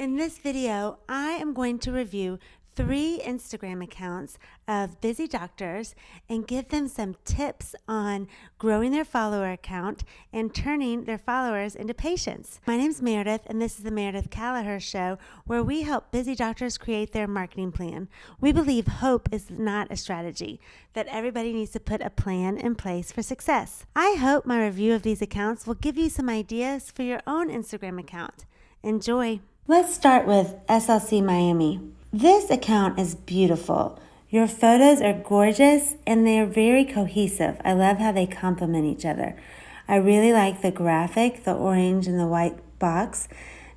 In this video, I am going to review 3 Instagram accounts of busy doctors and give them some tips on growing their follower account and turning their followers into patients. My name's Meredith, and this is the Meredith Callagher Show, where we help busy doctors create their marketing plan. We believe hope is not a strategy, that everybody needs to put a plan in place for success. I hope my review of these accounts will give you some ideas for your own Instagram account. Enjoy. Let's start with SLC Miami. This account is beautiful. Your photos are gorgeous and they're very cohesive. I love how they complement each other. I really like the graphic, the orange and the white box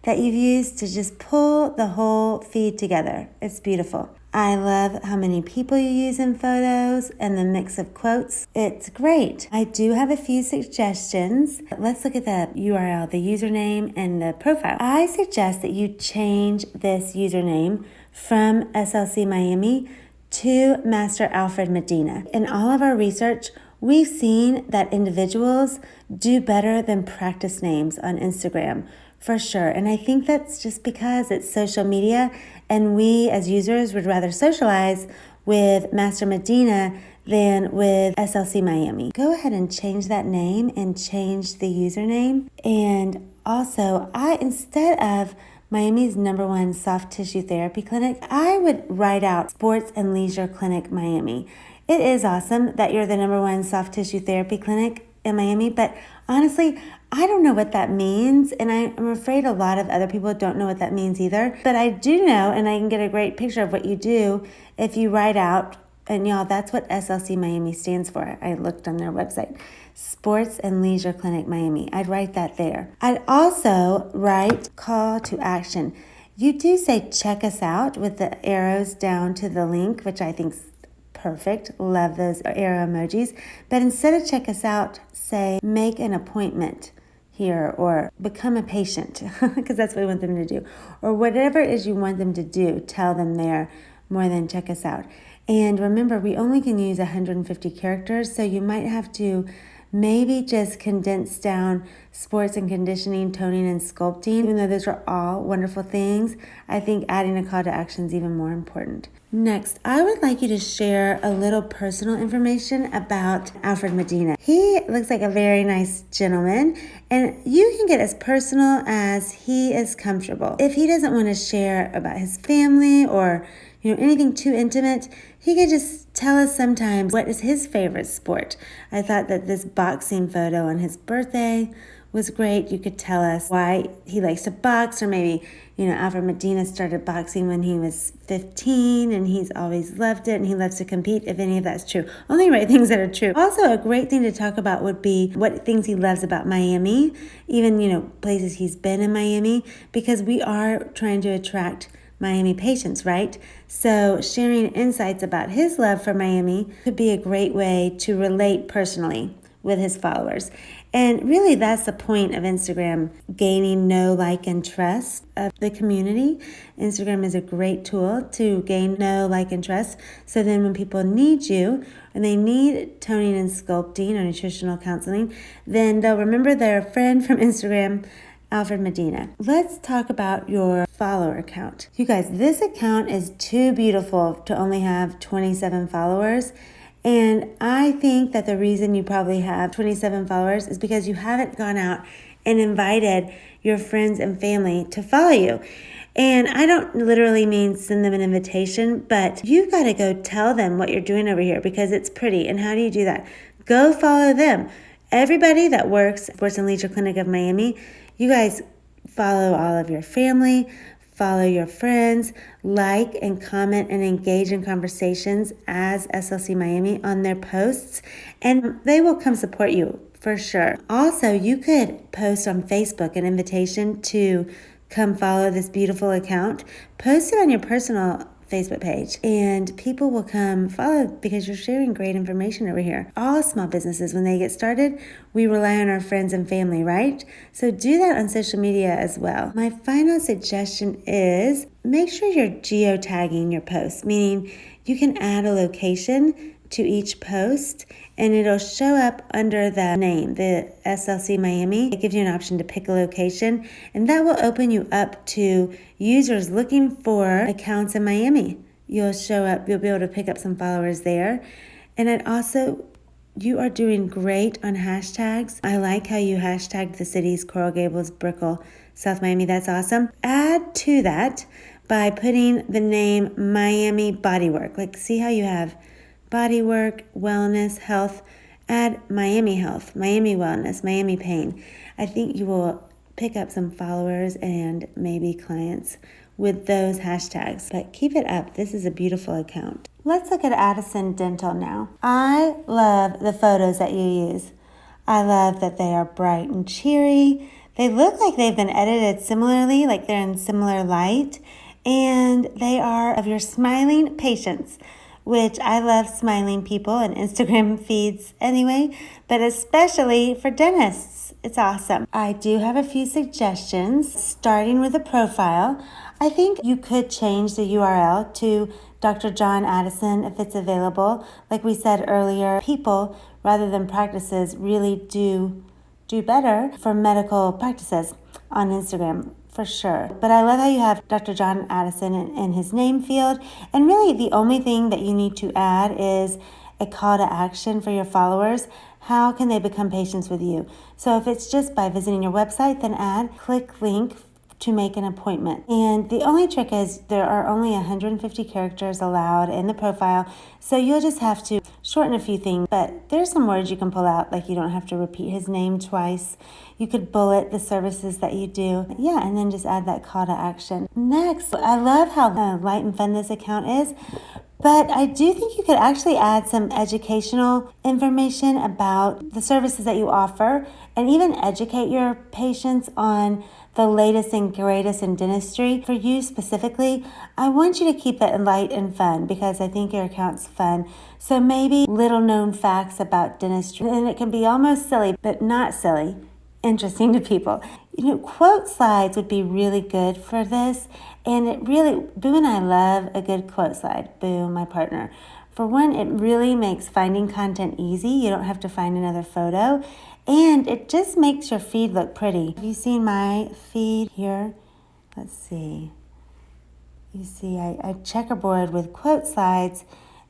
that you've used to just pull the whole feed together. It's beautiful. I love how many people you use in photos and the mix of quotes. It's great. I do have a few suggestions. Let's look at the URL, the username, and the profile. I suggest that you change this username from SLC Miami to Master Alfred Medina. In all of our research, we've seen that individuals do better than practice names on Instagram, for sure. And I think that's just because it's social media and we as users would rather socialize with Master Medina than with SLC Miami. Go ahead and change that name and change the username. And also, instead of Miami's #1 soft tissue therapy clinic, I would write out Sports and Leisure Clinic Miami. It is awesome that you're the #1 soft tissue therapy clinic in Miami, but honestly, I don't know what that means, and I'm afraid a lot of other people don't know what that means either. But I do know, and I can get a great picture of what you do if you write out, and y'all, that's what SLC Miami stands for. I looked on their website. Sports and Leisure Clinic Miami. I'd write that there. I'd also write call to action. You do say check us out with the arrows down to the link, which I think's perfect. Love those arrow emojis. But instead of check us out, say make an appointment here or become a patient, because that's what we want them to do. Or whatever it is you want them to do, tell them there more than check us out. And remember, we only can use 150 characters, so you might have to maybe just condense down sports and conditioning, toning and sculpting. Even though those are all wonderful things, I think adding a call to action is even more important. Next, I would like you to share a little personal information about Alfred Medina. He looks like a very nice gentleman, and you can get as personal as he is comfortable. If he doesn't want to share about his family or anything too intimate, he could just tell us sometimes what is his favorite sport. I thought that this boxing photo on his birthday was great. You could tell us why he likes to box, or maybe, Alfred Medina started boxing when he was 15 and he's always loved it and he loves to compete, if any of that's true. Only write things that are true. Also, a great thing to talk about would be what things he loves about Miami, even, places he's been in Miami, because we are trying to attract Miami patients, right? So sharing insights about his love for Miami could be a great way to relate personally with his followers. And really, that's the point of Instagram, gaining know, like, and trust of the community. Instagram is a great tool to gain know, like, and trust. So then when people need you and they need toning and sculpting or nutritional counseling, then they'll remember their friend from Instagram, Alfred Medina. Let's talk about your follower account. You guys, this account is too beautiful to only have 27 followers. And I think that the reason you probably have 27 followers is because you haven't gone out and invited your friends and family to follow you. And I don't literally mean send them an invitation, but you've got to go tell them what you're doing over here because it's pretty. And how do you do that? Go follow them. Everybody that works at Sports and Leisure Clinic of Miami, you guys follow all of your family, follow your friends, like and comment and engage in conversations as SLC Miami on their posts, and they will come support you for sure. Also, you could post on Facebook an invitation to come follow this beautiful account. Post it on your personal Facebook page, and people will come follow because you're sharing great information over here. All small businesses, when they get started, we rely on our friends and family, right? So do that on social media as well. My final suggestion is make sure you're geotagging your posts, meaning you can add a location to each post, and it'll show up under the name, the SLC Miami. It gives you an option to pick a location, and that will open you up to users looking for accounts in Miami. You'll be able to pick up some followers there. And you are doing great on hashtags. I like how you hashtagged the cities, Coral Gables, Brickell, South Miami. That's awesome. Add to that by putting the name Miami Bodywork. Like, see how you have bodywork, wellness, health. Add Miami Health, Miami Wellness, Miami Pain. I think you will pick up some followers and maybe clients with those hashtags. But keep it up. This is a beautiful account. Let's look at Addison Dental now. I love the photos that you use. I love that they are bright and cheery. They look like they've been edited similarly, like they're in similar light. And they are of your smiling patients, which I love smiling people and Instagram feeds anyway, but especially for dentists. It's awesome. I do have a few suggestions, starting with a profile. I think you could change the URL to Dr. John Addison if it's available. Like we said earlier, people rather than practices really do better for medical practices on Instagram. For sure. But I love how you have Dr. John Addison in his name field. And really the only thing that you need to add is a call to action for your followers. How can they become patients with you? So if it's just by visiting your website, then add click link to make an appointment. And the only trick is there are only 150 characters allowed in the profile, so you'll just have to shorten a few things. But there's some words you can pull out, like you don't have to repeat his name twice. You could bullet the services that you do. Yeah, and then just add that call to action. Next, I love how light and fun this account is. But I do think you could actually add some educational information about the services that you offer and even educate your patients on the latest and greatest in dentistry. For you specifically, I want you to keep it light and fun because I think your account's fun. So maybe little known facts about dentistry, and it can be almost silly, but not silly, interesting to people. Quote slides would be really good for this. And Boo and I love a good quote slide. Boo, my partner. For one, it really makes finding content easy. You don't have to find another photo. And it just makes your feed look pretty. Have you seen my feed here? Let's see. You see, I checkerboard with quote slides,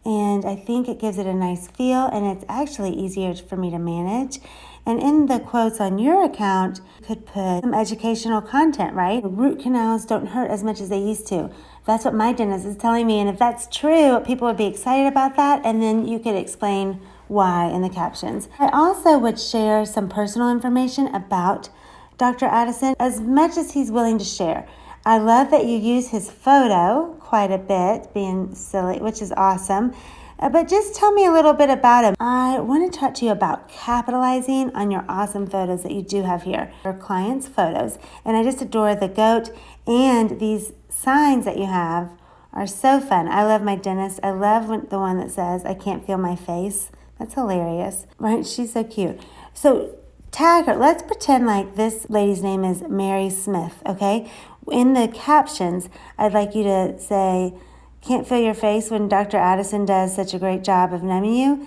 and I think it gives it a nice feel, and it's actually easier for me to manage. And in the quotes on your account, you could put some educational content, right? Root canals don't hurt as much as they used to. That's what my dentist is telling me. And if that's true, people would be excited about that. And then you could explain why in the captions. I also would share some personal information about Dr. Addison as much as he's willing to share. I love that you use his photo quite a bit, being silly, which is awesome. But just tell me a little bit about him. I want to talk to you about capitalizing on your awesome photos that you do have here. Your clients' photos. And I just adore the goat, and these signs that you have are so fun. I love my dentist. I love the one that says, "I can't feel my face." That's hilarious, right? She's so cute. So tag her. Let's pretend like this lady's name is Mary Smith, okay? In the captions, I'd like you to say, "Can't feel your face when Dr. Addison does such a great job of numbing you."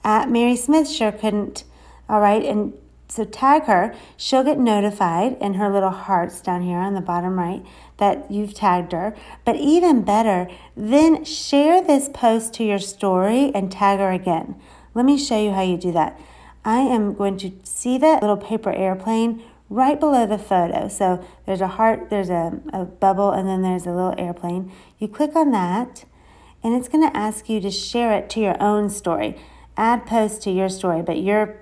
Mary Smith sure couldn't. All right, and so tag her. She'll get notified in her little hearts down here on the bottom right that you've tagged her. But even better, then share this post to your story and tag her again. Let me show you how you do that. I am going to see that little paper airplane right below the photo. So there's a heart, there's a bubble, and then there's a little airplane. You click on that, and it's going to ask you to share it to your own story. Add post to your story, but your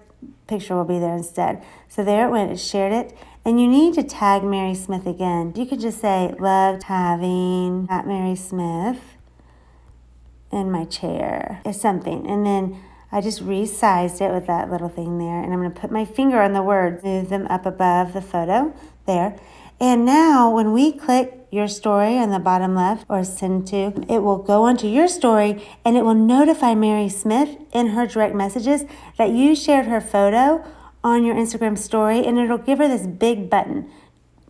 picture will be there instead. So there it went, it shared it. And you need to tag Mary Smith again. You could just say, "Loved having at Mary Smith in my chair," or something. And then I just resized it with that little thing there, and I'm going to put my finger on the words, move them up above the photo, there. And now when we click your story on the bottom left or send to, it will go onto your story, and it will notify Mary Smith in her direct messages that you shared her photo on your Instagram story, and it'll give her this big button.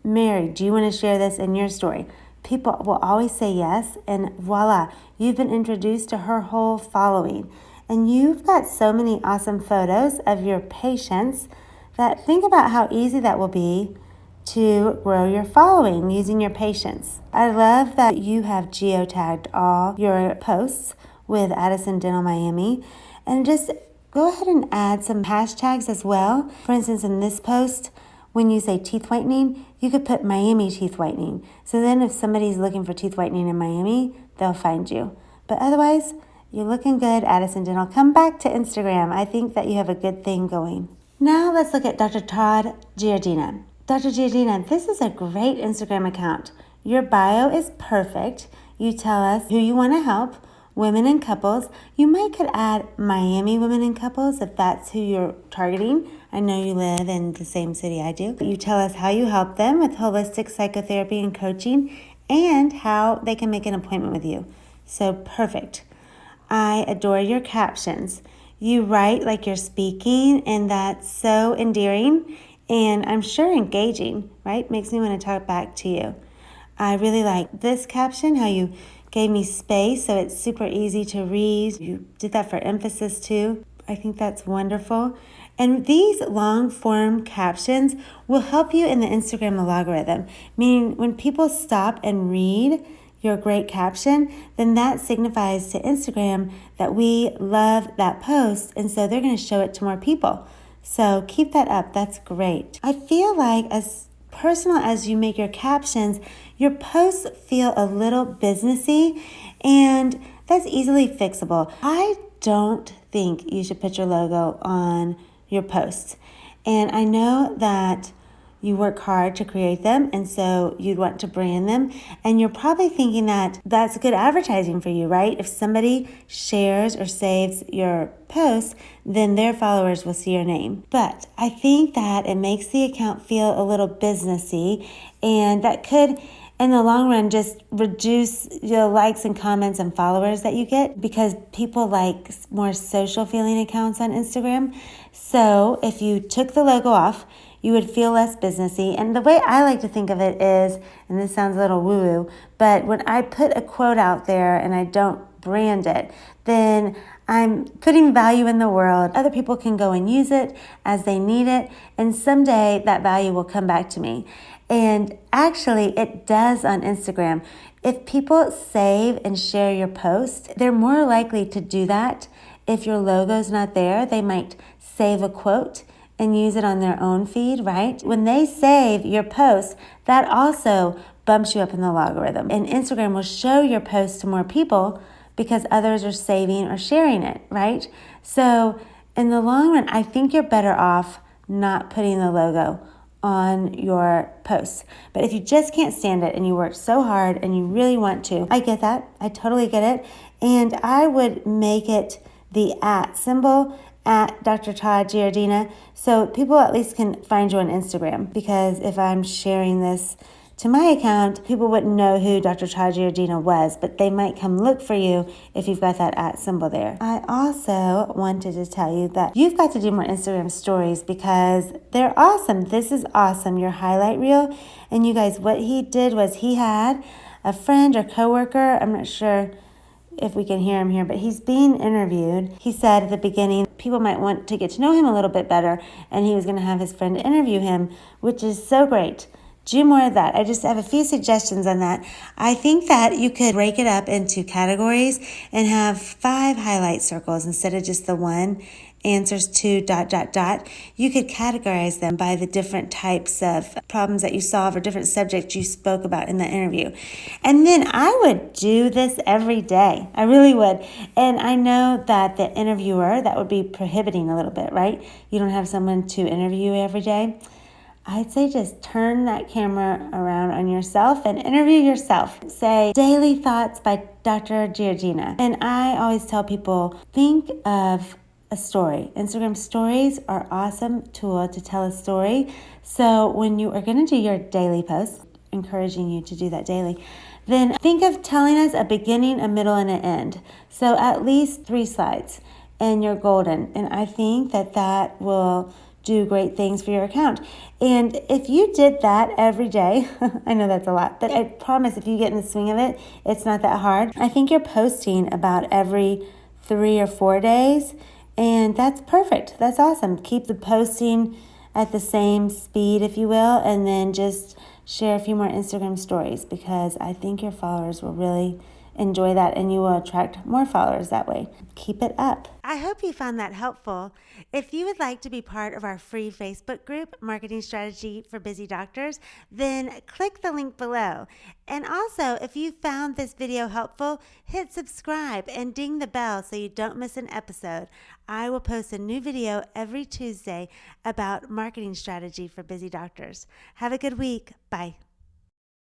"Mary, do you want to share this in your story?" People will always say yes, and voila, you've been introduced to her whole following. and you've got so many awesome photos of your patients that think about how easy that will be to grow your following using your patients. I love that you have geotagged all your posts with Addison Dental Miami, and just go ahead and add some hashtags as well. For instance, in this post, when you say teeth whitening, you could put Miami teeth whitening. So then if somebody's looking for teeth whitening in Miami, they'll find you. But otherwise, you're looking good, Addison Dental. Come back to Instagram. I think that you have a good thing going. Now let's look at Dr. Todd Giardina. Dr. Giardina, this is a great Instagram account. Your bio is perfect. You tell us who you want to help, women and couples. You might could add Miami women and couples if that's who you're targeting. I know you live in the same city I do. You tell us how you help them with holistic psychotherapy and coaching and how they can make an appointment with you. So perfect. I adore your captions. You write like you're speaking, and that's so endearing and I'm sure engaging, right? Makes me want to talk back to you. I really like this caption, how you gave me space so it's super easy to read. You did that for emphasis too. I think that's wonderful. And these long form captions will help you in the Instagram algorithm, meaning when people stop and read your great caption, then that signifies to Instagram that we love that post, and so they're going to show it to more people. So keep that up. That's great. I feel like as personal as you make your captions, your posts feel a little businessy, and that's easily fixable. I don't think you should put your logo on your posts. And I know that you work hard to create them, and so you'd want to brand them. And you're probably thinking that that's good advertising for you, right? If somebody shares or saves your post, then their followers will see your name. But I think that it makes the account feel a little businessy, and that could, in the long run, just reduce your likes and comments and followers that you get, because people like more social feeling accounts on Instagram. So if you took the logo off, you would feel less businessy. And the way I like to think of it is, and this sounds a little woo-woo, but when I put a quote out there and I don't brand it, then I'm putting value in the world. Other people can go and use it as they need it, and someday that value will come back to me. And actually, it does on Instagram. If people save and share your post, they're more likely to do that. If your logo's not there, they might save a quote and use it on their own feed, right? When they save your post, that also bumps you up in the algorithm. And Instagram will show your post to more people because others are saving or sharing it, right? So in the long run, I think you're better off not putting the logo on your posts. But if you just can't stand it and you work so hard and you really want to, I get that. I totally get it. And I would make it the @ symbol at Dr. Todd Giardina, so people at least can find you on Instagram. Because if I'm sharing this to my account, people wouldn't know who Dr. Todd Giardina was, but they might come look for you if you've got that @ symbol there. I also wanted to tell you that you've got to do more Instagram stories because they're awesome. This is awesome, your highlight reel. And you guys, what he did was he had a friend or coworker, I'm not sure if we can hear him here, but he's being interviewed. He said at the beginning, people might want to get to know him a little bit better, and he was going to have his friend interview him, which is so great. Do more of that. I just have a few suggestions on that. I think that you could break it up into categories and have 5 highlight circles instead of just the one. Answers to ... You could categorize them by the different types of problems that you solve or different subjects you spoke about in the interview. And then I would do this every day. I really would. And I know that the interviewer, that would be prohibiting a little bit, right? You don't have someone to interview every day. I'd say just turn that camera around on yourself and interview yourself. Say, Daily Thoughts by Dr. Giardina. And I always tell people, think of a story. Instagram stories are an awesome tool to tell a story. So when you are going to do your daily post, encouraging you to do that daily, then think of telling us a beginning, a middle, and an end. So at least 3 slides, and you're golden. And I think that that will do great things for your account. And if you did that every day, I know that's a lot, but I promise if you get in the swing of it, it's not that hard. I think you're posting about every 3 or 4 days. And that's perfect. That's awesome. Keep the posting at the same speed, if you will, and then just share a few more Instagram stories, because I think your followers will really enjoy that and you will attract more followers that way. Keep it up. I hope you found that helpful. If you would like to be part of our free Facebook group, Marketing Strategy for Busy Doctors, then click the link below. And also, if you found this video helpful, hit subscribe and ding the bell so you don't miss an episode. I will post a new video every Tuesday about marketing strategy for busy doctors. Have a good week. Bye.